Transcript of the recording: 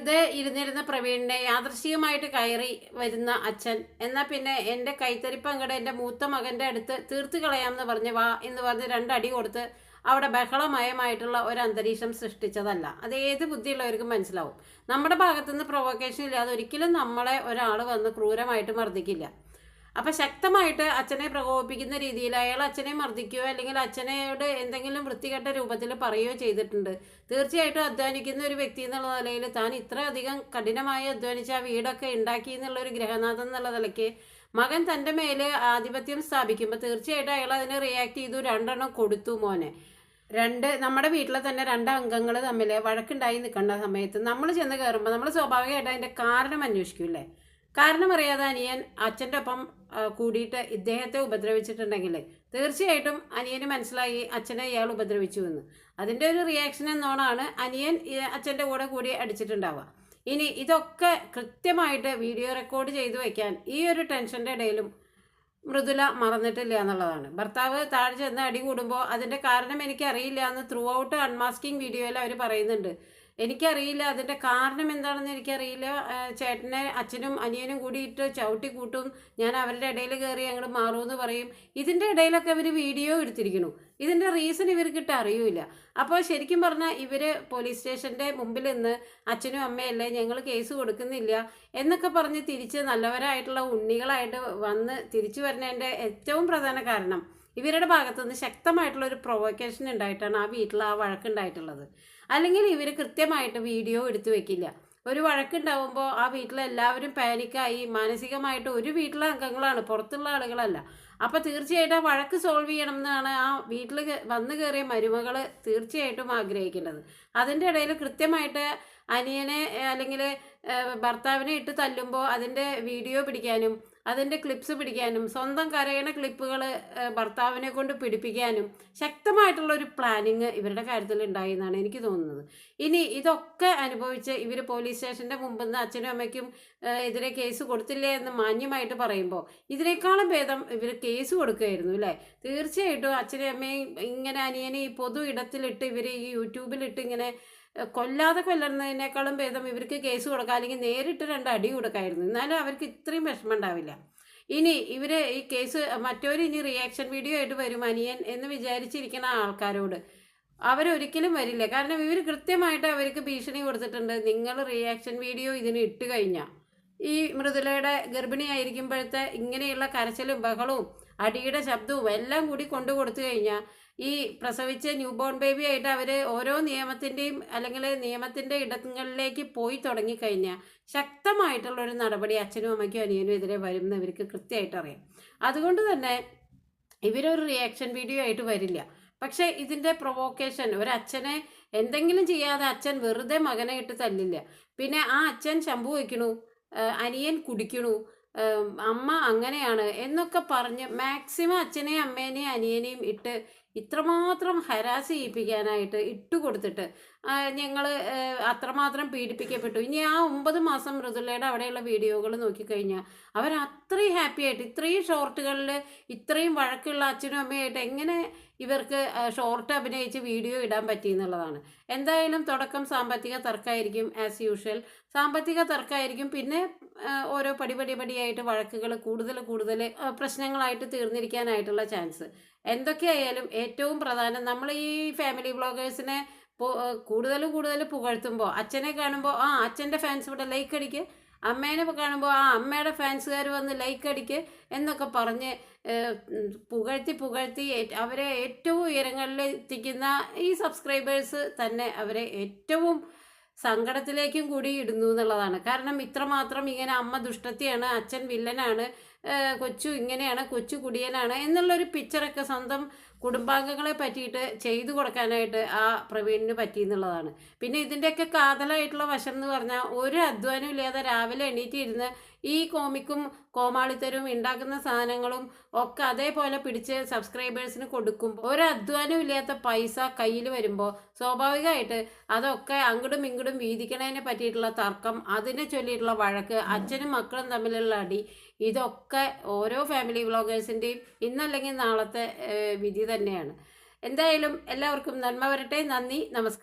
വെറുതെ ഇരുന്നിരുന്ന പ്രവീണിനെ യാദൃശ്ചികമായിട്ട് കയറി വരുന്ന അച്ഛൻ എന്നാൽ പിന്നെ എൻ്റെ കൈത്തരിപ്പ് അങ്ങടെ എൻ്റെ മൂത്ത മകൻ്റെ അടുത്ത് തീർത്ത് കളയാമെന്ന് പറഞ്ഞ് വാ എന്ന് പറഞ്ഞ് രണ്ടടി കൊടുത്ത് അവിടെ ബഹളമയമായിട്ടുള്ള ഒരു അന്തരീക്ഷം സൃഷ്ടിച്ചതല്ല. അത് ഏത് ബുദ്ധിയുള്ളവർക്കും മനസ്സിലാവും. നമ്മുടെ ഭാഗത്തുനിന്ന് പ്രൊവോക്കേഷൻ ഇല്ലാതെ ഒരിക്കലും നമ്മളെ ഒരാൾ വന്ന് ക്രൂരമായിട്ട് മർദ്ദിക്കില്ല. അപ്പം ശക്തമായിട്ട് അച്ഛനെ പ്രകോപിപ്പിക്കുന്ന രീതിയിൽ അയാൾ അച്ഛനെ മർദ്ദിക്കുകയോ അല്ലെങ്കിൽ അച്ഛനോട് എന്തെങ്കിലും വൃത്തികെട്ട രൂപത്തിൽ പറയുകയോ ചെയ്തിട്ടുണ്ട്. തീർച്ചയായിട്ടും അധ്വാനിക്കുന്ന ഒരു വ്യക്തി എന്നുള്ള നിലയിൽ താൻ ഇത്രയധികം കഠിനമായി അധ്വാനിച്ച് ആ വീടൊക്കെ ഉണ്ടാക്കി എന്നുള്ളൊരു ഗ്രഹനാഥൻ എന്നുള്ള നിലയ്ക്ക് മകൻ തൻ്റെ മേൽ ആധിപത്യം സ്ഥാപിക്കുമ്പോൾ തീർച്ചയായിട്ടും അയാൾ അതിന് റിയാക്ട് ചെയ്തു. രണ്ടെണ്ണം കൊടുത്തു മോനെ. നമ്മുടെ വീട്ടിലെ തന്നെ രണ്ട് അംഗങ്ങൾ തമ്മിൽ വഴക്കുണ്ടായി നിൽക്കേണ്ട സമയത്ത് നമ്മൾ ചെന്ന് കയറുമ്പോൾ നമ്മൾ സ്വാഭാവികമായിട്ട് അതിൻ്റെ കാരണം അന്വേഷിക്കൂല്ലേ? കാരണം അറിയാതെ അനിയൻ അച്ഛൻ്റെ ഒപ്പം കൂടിയിട്ട് ഇദ്ദേഹത്തെ ഉപദ്രവിച്ചിട്ടുണ്ടെങ്കിൽ തീർച്ചയായിട്ടും അനിയന് മനസ്സിലായി അച്ഛനെ ഇയാൾ ഉപദ്രവിച്ചു എന്ന്. അതിൻ്റെ ഒരു റിയാക്ഷൻ എന്നോണാണ് അനിയൻ അച്ഛൻ്റെ കൂടി അടിച്ചിട്ടുണ്ടാവുക. ഇനി ഇതൊക്കെ കൃത്യമായിട്ട് വീഡിയോ റെക്കോർഡ് ചെയ്തു വയ്ക്കാൻ ഈ ഒരു ടെൻഷൻ്റെ ഇടയിലും മൃദുല മറന്നിട്ടില്ല എന്നുള്ളതാണ്. ഭർത്താവ് താഴെ ചെന്ന് അടി കൂടുമ്പോൾ അതിൻ്റെ കാരണം എനിക്കറിയില്ല എന്ന് ത്രൂ ഔട്ട് അൺമാസ്കിങ് വീഡിയോയിൽ അവർ പറയുന്നുണ്ട്. എനിക്കറിയില്ല അതിൻ്റെ കാരണം എന്താണെന്ന് എനിക്കറിയില്ല. ചേട്ടനെ അച്ഛനും അനിയനും കൂടിയിട്ട് ചവിട്ടി കൂട്ടും, ഞാൻ അവരുടെ ഇടയിൽ കയറി അങ്ങോട്ട് മാറുമെന്ന് പറയും. ഇതിൻ്റെ ഇടയിലൊക്കെ അവർ വീഡിയോ എടുത്തിരിക്കുന്നു. ഇതിൻ്റെ റീസൺ ഇവർക്കിട്ട് അറിയില്ല. അപ്പോൾ ശരിക്കും പറഞ്ഞാൽ ഇവർ പോലീസ് സ്റ്റേഷൻ്റെ മുമ്പിൽ നിന്ന് അച്ഛനും അമ്മയല്ലേ ഞങ്ങൾ കേസ് കൊടുക്കുന്നില്ല എന്നൊക്കെ പറഞ്ഞ് തിരിച്ച് നല്ലവരായിട്ടുള്ള ഉണ്ണികളായിട്ട് വന്ന് തിരിച്ചു വരുന്നതിൻ്റെ ഏറ്റവും പ്രധാന കാരണം ഇവരുടെ ഭാഗത്തുനിന്ന് ശക്തമായിട്ടുള്ള ഒരു പ്രൊവോക്കേഷൻ ഉണ്ടായിട്ടാണ് ആ വീട്ടിൽ ആ വഴക്കുണ്ടായിട്ടുള്ളത്. അല്ലെങ്കിൽ ഇവർ കൃത്യമായിട്ട് വീഡിയോ എടുത്തു വെക്കില്ല. ഒരു വഴക്കുണ്ടാവുമ്പോൾ ആ വീട്ടിലെല്ലാവരും പാനിക്കായി മാനസികമായിട്ട് ഒരു വീട്ടിലെ അംഗങ്ങളാണ്, പുറത്തുള്ള ആളുകളല്ല. അപ്പോൾ തീർച്ചയായിട്ടും ആ വഴക്ക് സോൾവ് ചെയ്യണം എന്നാണ് ആ വീട്ടിൽ വന്നു കയറിയ മരുമകൾ തീർച്ചയായിട്ടും ആഗ്രഹിക്കേണ്ടത്. അതിൻ്റെ ഇടയിൽ കൃത്യമായിട്ട് അനിയനെ അല്ലെങ്കിൽ ഭർത്താവിനെ ഇട്ട് തല്ലുമ്പോൾ അതിൻ്റെ വീഡിയോ പിടിക്കാനും അതിൻ്റെ ക്ലിപ്സ് പിടിക്കാനും സ്വന്തം കരയണ ക്ലിപ്പുകൾ ഭർത്താവിനെ കൊണ്ട് പിടിപ്പിക്കാനും ശക്തമായിട്ടുള്ളൊരു പ്ലാനിങ് ഇവരുടെ കാര്യത്തിൽ ഉണ്ടായി എന്നാണ് എനിക്ക് തോന്നുന്നത്. ഇനി ഇതൊക്കെ അനുഭവിച്ച് ഇവർ പോലീസ് സ്റ്റേഷൻ്റെ മുമ്പിൽ നിന്ന് അച്ഛനും അമ്മയ്ക്കും എതിരെ കേസ് കൊടുത്തില്ലേ എന്ന് മാന്യമായിട്ട് പറയുമ്പോൾ ഇതിനേക്കാളും ഭേദം ഇവർ കേസ് കൊടുക്കുകയായിരുന്നു അല്ലേ? തീർച്ചയായിട്ടും അച്ഛനും അമ്മയും ഇങ്ങനെ അനിയനെ ഈ പൊതു ഇടത്തിലിട്ട് ഇവർ ഈ യൂട്യൂബിലിട്ട് ഇങ്ങനെ കൊല്ലുന്നതിനേക്കാളും ഭേദം ഇവർക്ക് കേസ് കൊടുക്കാം, അല്ലെങ്കിൽ നേരിട്ട് രണ്ട് അടി കൊടുക്കാമായിരുന്നു. എന്നാലും അവർക്ക് ഇത്രയും വിഷമം ഉണ്ടാവില്ല. ഇനി ഇവർ ഈ കേസ് മറ്റൊരു ഇനി റിയാക്ഷൻ വീഡിയോ ആയിട്ട് വരും അനിയൻ എന്ന് വിചാരിച്ചിരിക്കുന്ന ആൾക്കാരോട് അവരൊരിക്കലും വരില്ല. കാരണം ഇവർ കൃത്യമായിട്ട് അവർക്ക് ഭീഷണി കൊടുത്തിട്ടുണ്ട്. നിങ്ങൾ റിയാക്ഷൻ വീഡിയോ ഇതിന് ഇട്ട് കഴിഞ്ഞാൽ ഈ മൃദുലയുടെ ഗർഭിണിയായിരിക്കുമ്പോഴത്തെ ഇങ്ങനെയുള്ള കരച്ചിലും ബഹളവും അടിയുടെ ശബ്ദവും എല്ലാം കൂടി കൊണ്ടു കൊടുത്തു കഴിഞ്ഞാൽ ഈ പ്രസവിച്ച ന്യൂ ബോൺ ബേബി ആയിട്ട് അവർ ഓരോ നിയമത്തിൻ്റെയും അല്ലെങ്കിൽ നിയമത്തിൻ്റെ ഇടങ്ങളിലേക്ക് പോയി തുടങ്ങിക്കഴിഞ്ഞാൽ ശക്തമായിട്ടുള്ളൊരു നടപടി അച്ഛനും അമ്മയ്ക്കും അനിയനും എതിരെ വരും എന്ന് ഇവർക്ക് കൃത്യമായിട്ട് അറിയാം. അതുകൊണ്ട് തന്നെ ഇവരൊരു റിയാക്ഷൻ വീഡിയോ ആയിട്ട് വരില്ല. പക്ഷേ ഇതിൻ്റെ പ്രൊവോക്കേഷൻ, ഒരച്ഛനെ എന്തെങ്കിലും ചെയ്യാതെ അച്ഛൻ വെറുതെ മകനെ ഇട്ട് തല്ലില്ല. പിന്നെ ആ അച്ഛൻ ശംഭു വയ്ക്കണു, അനിയൻ കുടിക്കണു, അമ്മ അങ്ങനെയാണ് എന്നൊക്കെ പറഞ്ഞ് മാക്സിമം അച്ഛനെയും അമ്മേനെയും അനിയനെയും ഇട്ട് ഇത്രമാത്രം ഹരാസ് ചെയ്യിപ്പിക്കാനായിട്ട് ഇട്ടുകൊടുത്തിട്ട് ഞങ്ങൾ അത്രമാത്രം പീഡിപ്പിക്കപ്പെട്ടു. ഇനി ആ 9 മാസം മൃദുലയുടെ അവിടെയുള്ള വീഡിയോകൾ നോക്കിക്കഴിഞ്ഞാൽ അവർ അത്രയും ഹാപ്പി ആയിട്ട് ഇത്രയും ഷോർട്ടുകളിൽ ഇത്രയും വഴക്കുള്ള അച്ഛനും അമ്മയായിട്ട് എങ്ങനെ ഇവർക്ക് ഷോർട്ട് അഭിനയിച്ച് വീഡിയോ ഇടാൻ പറ്റി എന്നുള്ളതാണ്. എന്തായാലും തുടക്കം സാമ്പത്തിക തർക്കമായിരിക്കും, ആസ് യൂഷ്വൽ സാമ്പത്തിക തർക്കമായിരിക്കും. പിന്നെ ഓരോ പടിയായിട്ട് വഴക്കുകൾ കൂടുതൽ പ്രശ്നങ്ങളായിട്ട് തീർന്നിരിക്കാനായിട്ടുള്ള ചാൻസ്. എന്തൊക്കെയായാലും ഏറ്റവും പ്രധാനം നമ്മൾ ഈ ഫാമിലി വ്ളോഗേഴ്സിനെ കൂടുതൽ പുകഴ്ത്തുമ്പോൾ അച്ഛനെ കാണുമ്പോൾ ആ അച്ഛൻ്റെ ഫാൻസ് ഇവിടെ ലൈക്ക് അടിക്ക്, അമ്മേനെ കാണുമ്പോൾ ആ അമ്മയുടെ ഫാൻസുകാർ വന്ന് ലൈക്ക് അടിക്ക് എന്നൊക്കെ പറഞ്ഞ് പുകഴ്ത്തി അവരെ ഏറ്റവും ഉയരങ്ങളിൽ എത്തിക്കുന്ന ഈ സബ്സ്ക്രൈബേഴ്സ് തന്നെ അവരെ ഏറ്റവും സങ്കടത്തിലേക്കും കൂടി ഇടുന്നു എന്നുള്ളതാണ്. കാരണം ഇത്രമാത്രം ഇങ്ങനെ അമ്മ ദുഷ്ടത്തിയാണ്, അച്ഛൻ വില്ലനാണ്, കൊച്ചു ഇങ്ങനെയാണ്, കൊച്ചു കുടിയനാണ് എന്നുള്ളൊരു പിക്ചറൊക്കെ സ്വന്തം കുടുംബാംഗങ്ങളെ പറ്റിയിട്ട് ചെയ്തു കൊടുക്കാനായിട്ട് ആ പ്രവീണിന് പറ്റി എന്നുള്ളതാണ്. പിന്നെ ഇതിൻ്റെയൊക്കെ കാതലായിട്ടുള്ള വശം എന്ന് പറഞ്ഞാൽ ഒരു അധ്വാനം ഇല്ലാതെ രാവിലെ എണീറ്റിരുന്ന് ഈ കോമിക്കും കോമാളിത്തരും ഉണ്ടാക്കുന്ന സാധനങ്ങളും ഒക്കെ അതേപോലെ പിടിച്ച് സബ്സ്ക്രൈബേഴ്സിന് കൊടുക്കുമ്പോൾ ഒരു അധ്വാനം ഇല്ലാത്ത പൈസ കയ്യിൽ വരുമ്പോൾ സ്വാഭാവികമായിട്ട് അതൊക്കെ അങ്ങോട്ടും ഇങ്ങോട്ടും വീതിക്കണതിനെ പറ്റിയിട്ടുള്ള തർക്കം, അതിനെ ചൊല്ലിയിട്ടുള്ള വഴക്ക്, അച്ഛനും മക്കളും തമ്മിലുള്ള അടി, ഇതൊക്കെ ഓരോ ഫാമിലി വ്ളോഗേഴ്സിൻ്റെയും ഇന്നല്ലെങ്കിൽ നാളത്തെ വിധി തന്നെയാണ്. എന്തായാലും എല്ലാവർക്കും നന്മ വരട്ടെ. നന്ദി, നമസ്കാരം.